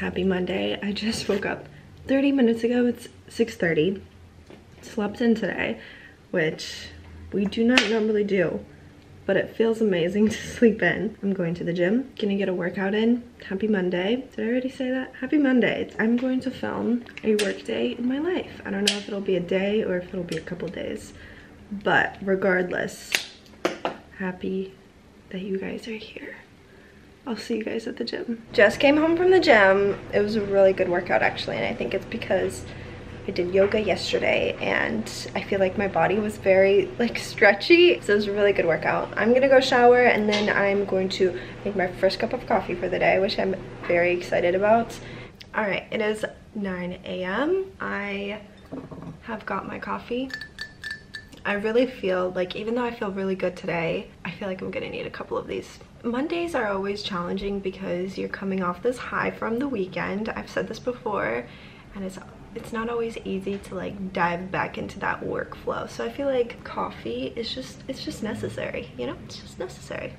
happy Monday. I just woke up 30 minutes ago. It's 6:30. Slept in today, which we do not normally do, but it feels amazing to sleep in. I'm going to the gym, gonna get a workout in. Happy Monday. Did I already say that? Happy Monday. I'm going to film a work day in my life. I don't know if it'll be a day or if it'll be a couple days, but regardless, happy that you guys are here. I'll see you guys at the gym. Just came home from the gym. It was a really good workout actually, and I think it's because I did yoga yesterday and I feel like my body was very like stretchy, so it was a really good workout. I'm gonna go shower and then I'm going to make my first cup of coffee for the day, which I'm very excited about. All right, it is 9 a.m. I have got my coffee. I really feel like, even though I feel really good today, I feel like I'm gonna need a couple of these. Mondays are always challenging because you're coming off this high from the weekend. I've said this before, and it's not always easy to like dive back into that workflow. So I feel like coffee is just necessary, you know? It's just necessary.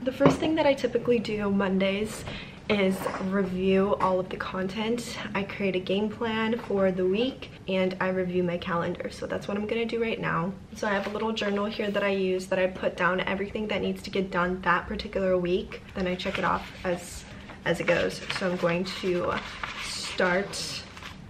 The first thing that I typically do Mondays is review all of the content. I create a game plan for the week and I review my calendar. So that's what I'm gonna do right now. So I have a little journal here that I use that I put down everything that needs to get done that particular week. Then I check it off as it goes. So I'm going to start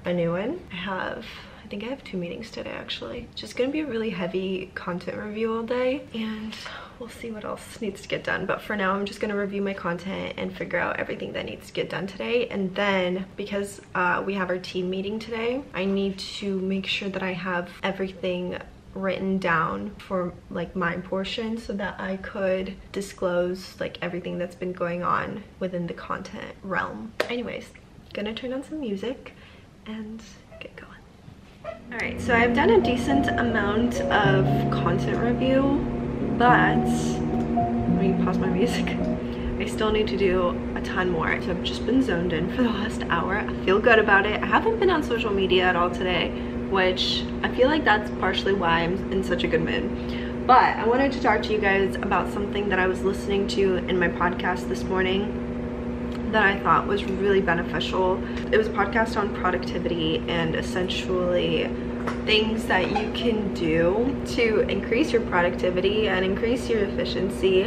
a new one. I think I have 2 meetings today actually. It's just gonna be a really heavy content review all day, and we'll see what else needs to get done. But for now, I'm just gonna review my content and figure out everything that needs to get done today. And then because we have our team meeting today, I need to make sure that I have everything written down for like my portion so that I could disclose like everything that's been going on within the content realm. Anyways, gonna turn on some music and get going. All right, so I've done a decent amount of content review, but let me pause my music. I still need to do a ton more. So I've just been zoned in for the last hour. I feel good about it. I haven't been on social media at all today, which I feel like that's partially why I'm in such a good mood. But I wanted to talk to you guys about something that I was listening to in my podcast this morning that I thought was really beneficial. It was a podcast on productivity and essentially things that you can do to increase your productivity and increase your efficiency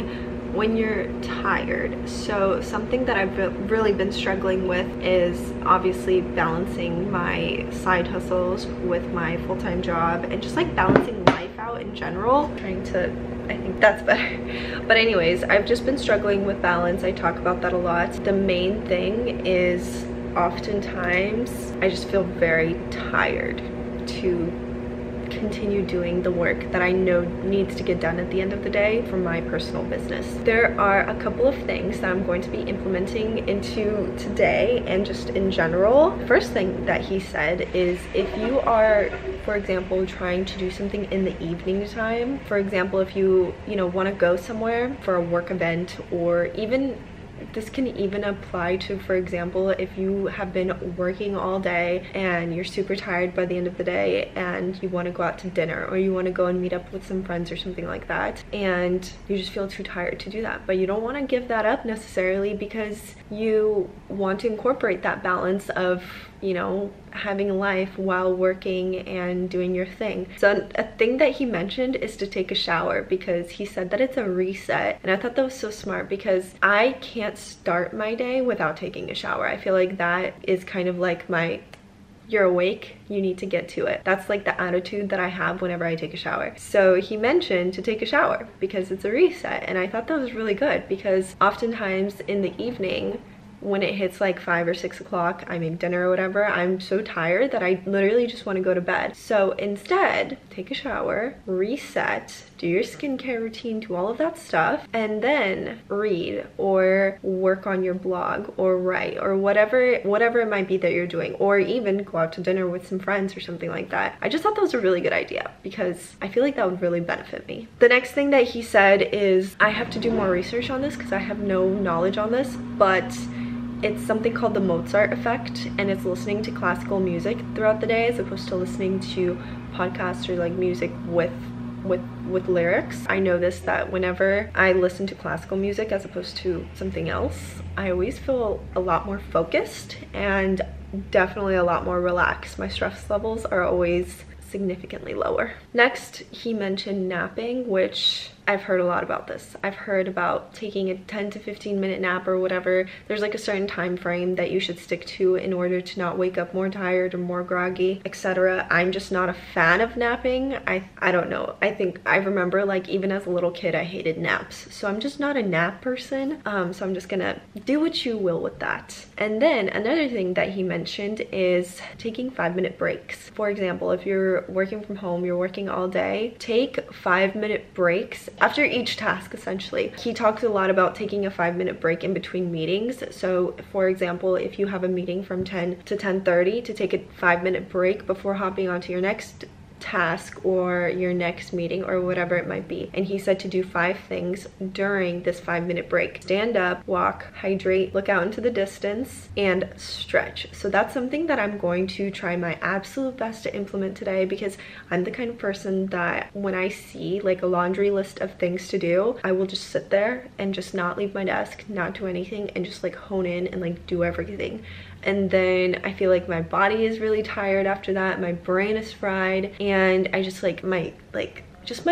when you're tired. So something that I've really been struggling with is obviously balancing my side hustles with my full-time job and just like balancing life out in general. I think that's better. But anyways, I've just been struggling with balance. I talk about that a lot. The main thing is oftentimes I just feel very tired to continue doing the work that I know needs to get done at the end of the day for my personal business. There are a couple of things that I'm going to be implementing into today and just in general. The first thing that he said is if you are, for example, trying to do something in the evening time, for example, if you want to go somewhere for a work event, or even this can even apply to, for example, if you have been working all day and you're super tired by the end of the day and you want to go out to dinner, or you want to go and meet up with some friends or something like that, and you just feel too tired to do that, but you don't want to give that up necessarily because you want to incorporate that balance of, you know, having life while working and doing your thing. So a thing that he mentioned is to take a shower, because he said that it's a reset, and I thought that was so smart because I can't start my day without taking a shower. I feel like that is kind of like my, you're awake, you need to get to it. That's like the attitude that I have whenever I take a shower. So he mentioned to take a shower because it's a reset, and I thought that was really good because oftentimes in the evening when it hits like 5 or 6 o'clock, I make dinner or whatever, I'm so tired that I literally just want to go to bed. So instead, take a shower, reset, do your skincare routine, do all of that stuff, and then read or work on your blog or write or whatever it might be that you're doing, or even go out to dinner with some friends or something like that. I just thought that was a really good idea because I feel like that would really benefit me. The next thing that he said is I have to do more research on this because I have no knowledge on this, but it's something called the Mozart effect, and it's listening to classical music throughout the day as opposed to listening to podcasts or like music with with lyrics. I noticed that whenever I listen to classical music as opposed to something else, I always feel a lot more focused and definitely a lot more relaxed. My stress levels are always significantly lower. Next, he mentioned napping, which I've heard a lot about this. I've heard about taking a 10 to 15 minute nap or whatever. There's like a certain time frame that you should stick to in order to not wake up more tired or more groggy, etc. I'm just not a fan of napping. I don't know. I think I remember like even as a little kid I hated naps. So I'm just not a nap person. So I'm just gonna do what you will with that. And then another thing that he mentioned is taking 5-minute breaks. For example, if you're working from home, you're working all day, take 5-minute breaks after each task. Essentially, he talks a lot about taking a 5-minute break in between meetings. So for example, if you have a meeting from 10 to 10:30, to take a 5-minute break before hopping onto your next task or your next meeting or whatever it might be. And he said to do 5 things during this 5-minute break: stand up, walk, hydrate, look out into the distance, and stretch. So that's something that I'm going to try my absolute best to implement today, because I'm the kind of person that when I see like a laundry list of things to do, I will just sit there and just not leave my desk, not do anything, and just like hone in and like do everything. And then I feel like my body is really tired after that, my brain is fried, and I just like my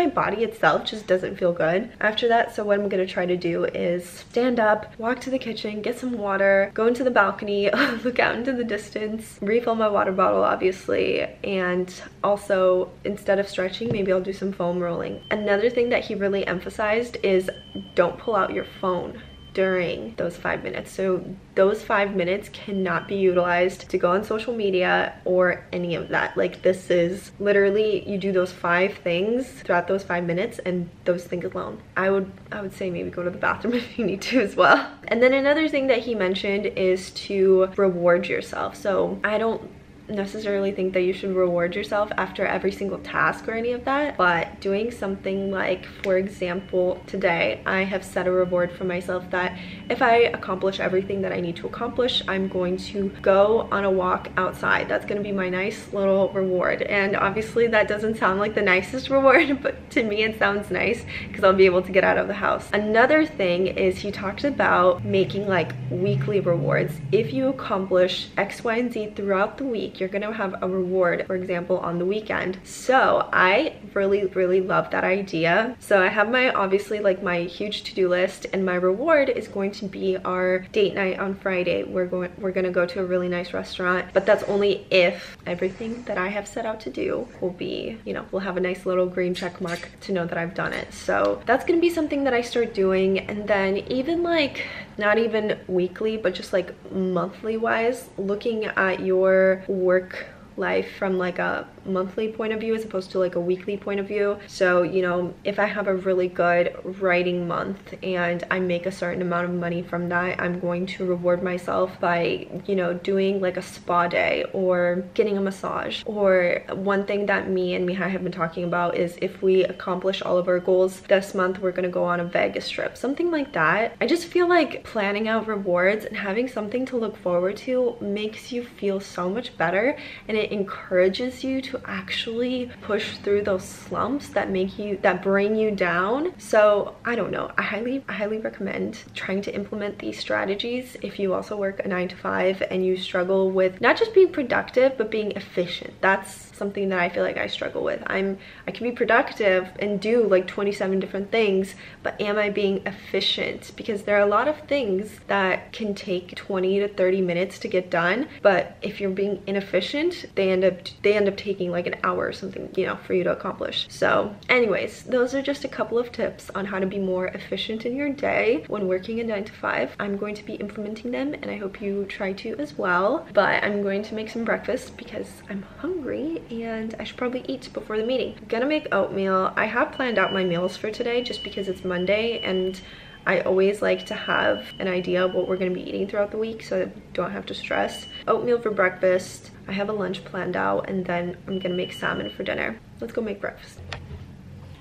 body itself just doesn't feel good after that. So what I'm gonna try to do is stand up, walk to the kitchen, get some water, go into the balcony, look out into the distance, refill my water bottle obviously, and also instead of stretching, maybe I'll do some foam rolling. Another thing that he really emphasized is don't pull out your phone during those 5 minutes. So those 5 minutes cannot be utilized to go on social media or any of that. Like, this is literally, you do those 5 things throughout those 5 minutes, and those things alone. I would say maybe go to the bathroom if you need to as well. And then another thing that he mentioned is to reward yourself. So I don't necessarily think that you should reward yourself after every single task or any of that, but doing something like, for example, today I have set a reward for myself that if I accomplish everything that I need to accomplish, I'm going to go on a walk outside. That's going to be my nice little reward. And obviously that doesn't sound like the nicest reward, but to me it sounds nice because I'll be able to get out of the house. Another thing is he talked about making like weekly rewards. If you accomplish X, Y, and Z throughout the week, you're gonna have a reward, for example, on the weekend. So I really love that idea. So I have my, obviously, like my huge to-do list, and my reward is going to be our date night on Friday. We're gonna go to a really nice restaurant, but that's only if everything that I have set out to do will be, you know, we'll have a nice little green check mark to know that I've done it. So that's gonna be something that I start doing. And then even like, not even weekly, but just like monthly wise, looking at your work life from like a monthly point of view as opposed to like a weekly point of view. So, you know, if I have a really good writing month and I make a certain amount of money from that, I'm going to reward myself by, you know, doing like a spa day or getting a massage. Or one thing that me and Mihai have been talking about is if we accomplish all of our goals this month, we're gonna go on a Vegas trip, something like that. I just feel like planning out rewards and having something to look forward to makes you feel so much better, and it encourages you to actually push through those slumps that bring you down. So I don't know, I highly recommend trying to implement these strategies if you also work a 9-to-5 and you struggle with not just being productive but being efficient. That's something that I feel like I struggle with. I can be productive and do like 27 different things, but am I being efficient? Because there are a lot of things that can take 20 to 30 minutes to get done, but if you're being inefficient, they end up taking like an hour or something, you know, for you to accomplish. So anyways, those are just a couple of tips on how to be more efficient in your day when working a 9-to-5. I'm going to be implementing them, and I hope you try to as well. But I'm going to make some breakfast because I'm hungry and I should probably eat before the meeting. I'm gonna make oatmeal. I have planned out my meals for today just because it's Monday, and I always like to have an idea of what we're going to be eating throughout the week so I don't have to stress. Oatmeal for breakfast. I have a lunch planned out, and then I'm going to make salmon for dinner. Let's go make breakfast.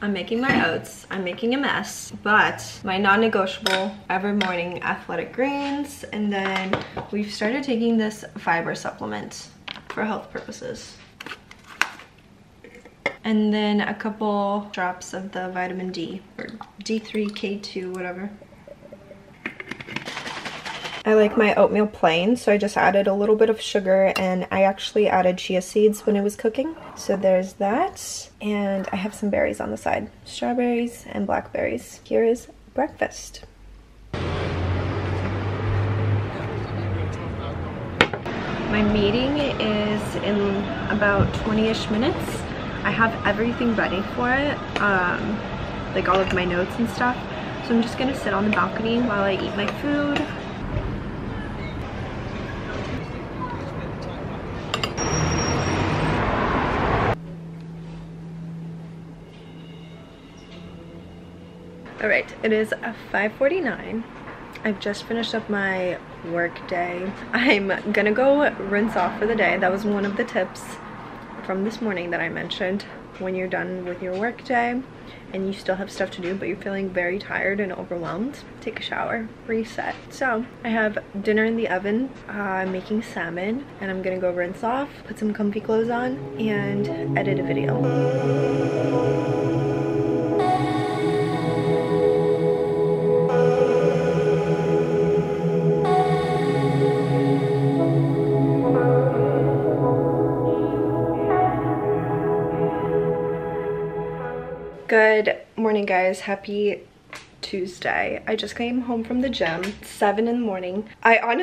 I'm making my oats. I'm making a mess, but my non-negotiable every morning: athletic greens, and then we've started taking this fiber supplement for health purposes. and then a couple drops of the vitamin D, or D3, K2, whatever. I like my oatmeal plain, so I just added a little bit of sugar, and I actually added chia seeds when it was cooking. So there's that, and I have some berries on the side, strawberries and blackberries. Here is breakfast. My meeting is in about 20-ish minutes. I have everything ready for it, like all of my notes and stuff. So I'm just gonna sit on the balcony while I eat my food. All right, it is 5:49. I've just finished up my work day. I'm gonna go rinse off for the day. That was one of the tips from this morning that I mentioned. When you're done with your work day and you still have stuff to do, but you're feeling very tired and overwhelmed, take a shower, reset. So I have dinner in the oven. I'm making salmon, and I'm gonna go rinse off, put some comfy clothes on, and edit a video. Good morning, guys. Happy Tuesday. I just came home from the gym. It's 7 in the morning. I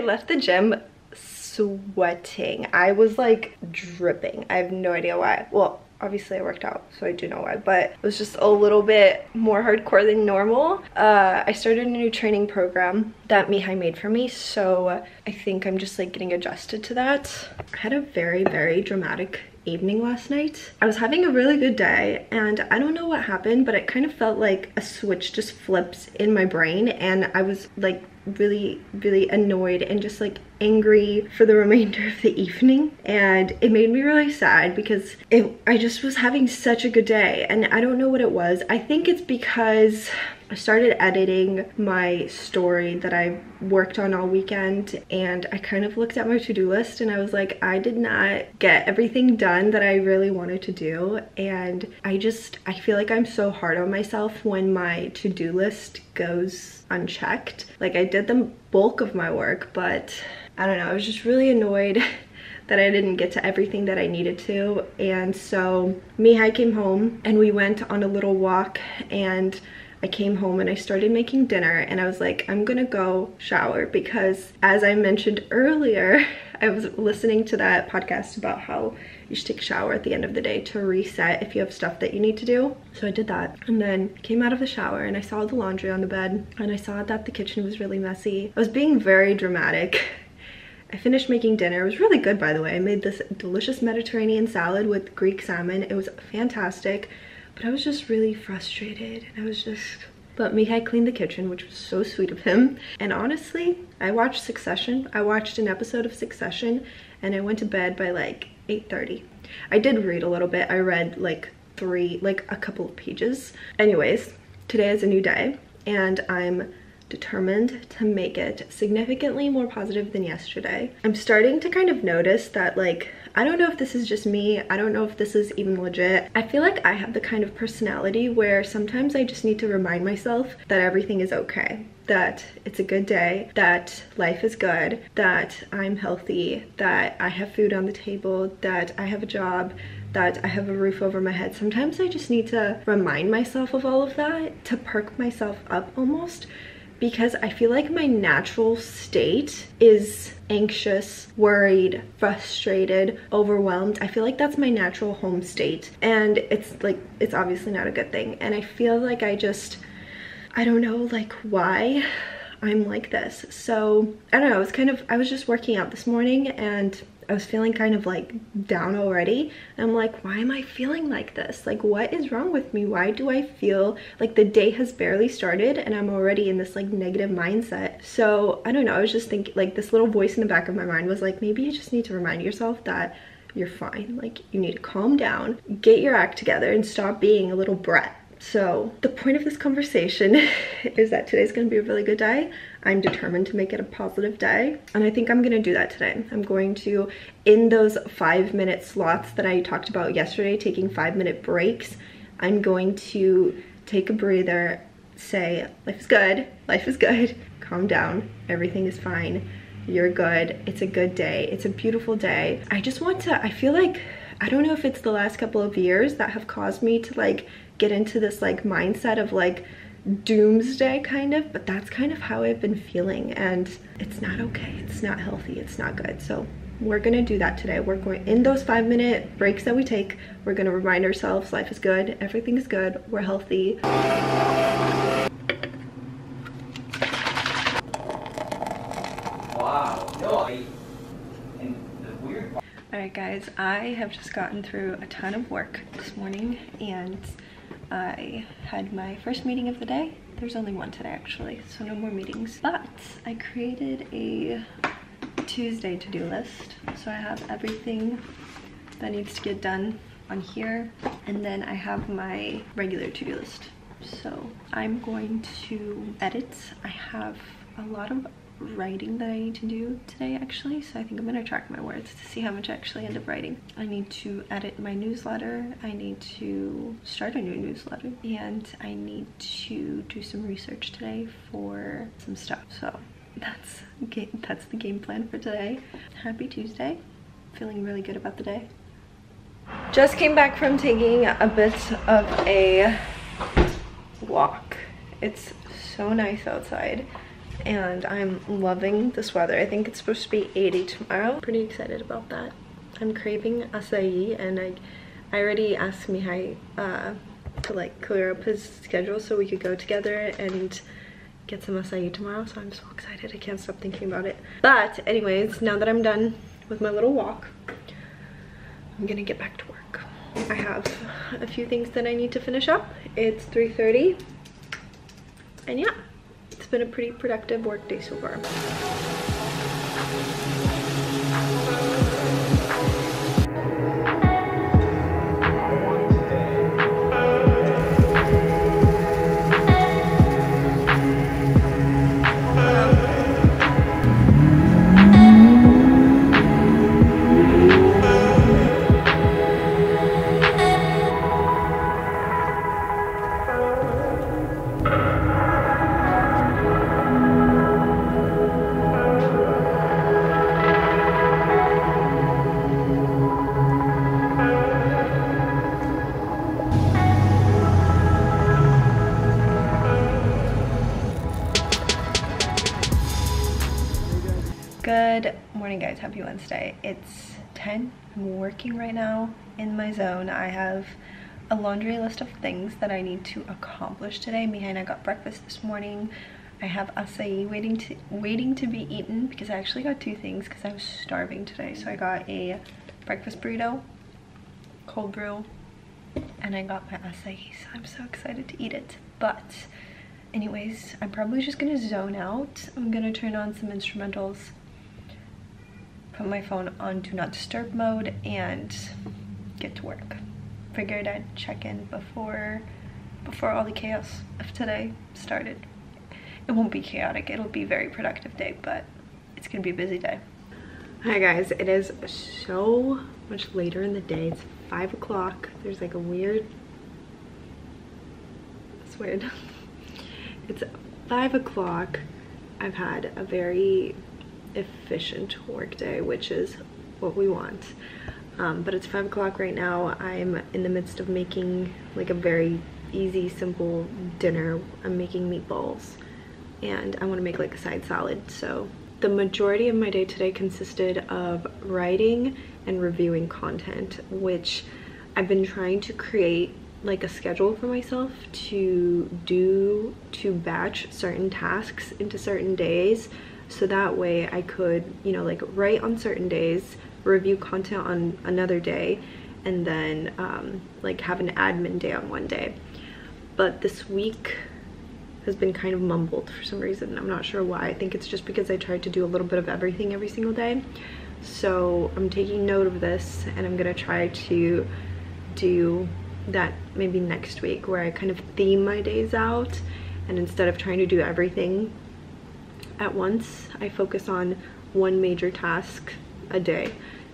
left the gym sweating. I was like dripping. I have no idea why. Well, obviously I worked out, so I do know why, but it was just a little bit more hardcore than normal. I started a new training program that Mihai made for me, so I think I'm just like getting adjusted to that. I had a very, very dramatic evening last night. I was having a really good day, and I don't know what happened, but it kind of felt like a switch just flips in my brain, and I was like really, really annoyed and just like angry for the remainder of the evening. And it made me really sad because I just was having such a good day, and I don't know what it was. I think it's because I started editing my story that I worked on all weekend, and I kind of looked at my to-do list and I was like, I did not get everything done that I really wanted to do. And I feel like I'm so hard on myself when my to-do list goes unchecked. Like, I did the bulk of my work, but I don't know, I was just really annoyed that I didn't get to everything that I needed to. And so Mihai came home and we went on a little walk, and I came home and I started making dinner, and I was like, I'm gonna go shower, because as I mentioned earlier, I was listening to that podcast about how you should take a shower at the end of the day to reset if you have stuff that you need to do. So I did that, and then came out of the shower and I saw the laundry on the bed, and I saw that the kitchen was really messy. I was being very dramatic. I finished making dinner. It was really good, by the way. I made this delicious Mediterranean salad with Greek salmon. It was fantastic. But I was just really frustrated, and but Mihai cleaned the kitchen, which was so sweet of him. And honestly, I watched Succession. I watched an episode of Succession, and I went to bed by like 8:30. I did read a little bit. I read like a couple of pages. Anyways, today is a new day, and I'm determined to make it significantly more positive than yesterday. I'm starting to kind of notice that, like, I don't know if this is just me, I don't know if this is even legit. I feel like I have the kind of personality where sometimes I just need to remind myself that everything is okay, that it's a good day, that life is good, that I'm healthy, that I have food on the table, that I have a job, that I have a roof over my head. Sometimes I just need to remind myself of all of that, to perk myself up almost, because I feel like my natural state is anxious, worried, frustrated, overwhelmed. I feel like that's my natural home state, and it's obviously not a good thing. And I feel like I don't know like why I'm like this. So I don't know, I was just working out this morning, and I was feeling kind of like down already. And I'm like, why am I feeling like this? Like, what is wrong with me? Why do I feel like the day has barely started and I'm already in this like negative mindset? So I don't know, I was just thinking, like, this little voice in the back of my mind was like, maybe you just need to remind yourself that you're fine. Like, you need to calm down, get your act together, and stop being a little brat So the point of this conversation is that today's gonna be a really good day. I'm determined to make it a positive day, and I think I'm gonna do that today. I'm going to, in those 5-minute slots that I talked about yesterday, taking 5-minute breaks, I'm going to take a breather, say, life is good, calm down, everything is fine, you're good, it's a good day, it's a beautiful day. I just want to, I feel like, I don't know if it's the last couple of years that have caused me to like get into this like mindset of like doomsday kind of, but that's kind of how I've been feeling, and it's not okay, it's not healthy, it's not good. So we're gonna do that today. We're going, in those 5-minute breaks that we take, we're gonna remind ourselves life is good, everything is good, we're healthy. Alright guys, I have just gotten through a ton of work this morning, and I had my first meeting of the day. There's only one today actually, so no more meetings. But I created a Tuesday to-do list. So I have everything that needs to get done on here, and then I have my regular to-do list. So I'm going to edit. I have a lot of writing that I need to do today actually, so I think I'm gonna track my words to see how much I actually end up writing. I need to edit my newsletter, I need to start a new newsletter, and I need to do some research today for some stuff. So that's the game plan for today. Happy Tuesday, feeling really good about the day. Just came back from taking a bit of a walk. It's so nice outside, and I'm loving this weather. I think it's supposed to be 80 tomorrow. Pretty excited about that. I'm craving acai, and I already asked Mihai to like clear up his schedule so we could go together and get some acai tomorrow, so I'm so excited. I can't stop thinking about it. But anyways, now that I'm done with my little walk, I'm gonna get back to work. I have a few things that I need to finish up. It's 3:30, and yeah, it's been a pretty productive work day so far. Good morning guys, happy Wednesday. It's 10, I'm working right now in my zone. I have a laundry list of things that I need to accomplish today. Mihai and I got breakfast this morning. I have acai waiting to be eaten because I actually got 2 things because I was starving today. So I got a breakfast burrito, cold brew, and I got my acai, so I'm so excited to eat it. But anyways, I'm probably just gonna zone out. I'm gonna turn on some instrumentals, put my phone on do not disturb mode, and get to work. Figured I'd check in before all the chaos of today started. It won't be chaotic, it'll be a very productive day, but it's gonna be a busy day. Hi guys, it is so much later in the day. It's 5 o'clock. There's like a weird, it's weird. It's 5 o'clock. I've had a very efficient work day, which is what we want, but it's 5 o'clock right now. I'm in the midst of making like a very easy, simple dinner. I'm making meatballs, and I want to make like a side salad. So the majority of my day today consisted of writing and reviewing content, which I've been trying to create like a schedule for myself to batch certain tasks into certain days, so that way I could, you know, like write on certain days, review content on another day, and then like have an admin day on one day. But this week has been kind of mumbled for some reason. I'm not sure why. I think it's just because I tried to do a little bit of everything every single day. So I'm taking note of this, and I'm gonna try to do that maybe next week, where I kind of theme my days out, and instead of trying to do everything at once, I focus on one major task a day,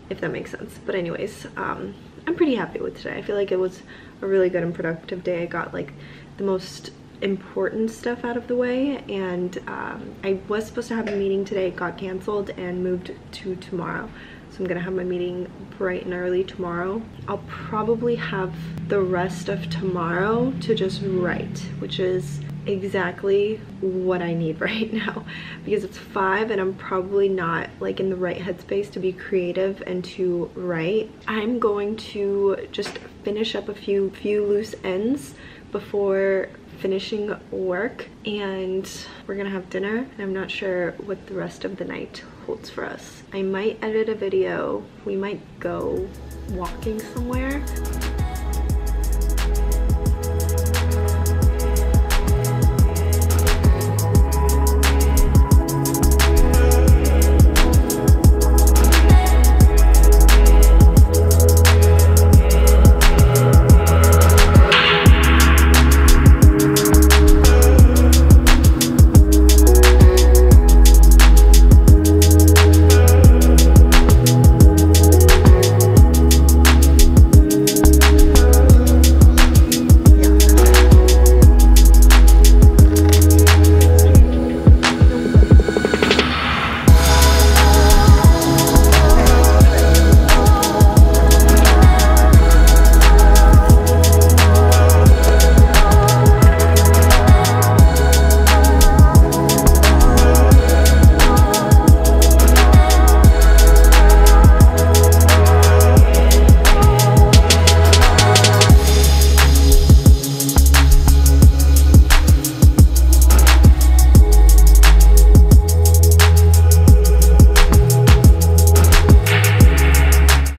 if that makes sense. But anyways, I'm pretty happy with today. I feel like it was a really good and productive day. I got like the most important stuff out of the way, and I was supposed to have a meeting today. It got canceled and moved to tomorrow, so I'm gonna have my meeting bright and early tomorrow. I'll probably have the rest of tomorrow to just write, which is exactly what I need right now, because it's 5 and I'm probably not like in the right headspace to be creative and to write. I'm going to just finish up a few loose ends before finishing work, and we're gonna have dinner, and I'm not sure what the rest of the night holds for us. I might edit a video, we might go walking somewhere.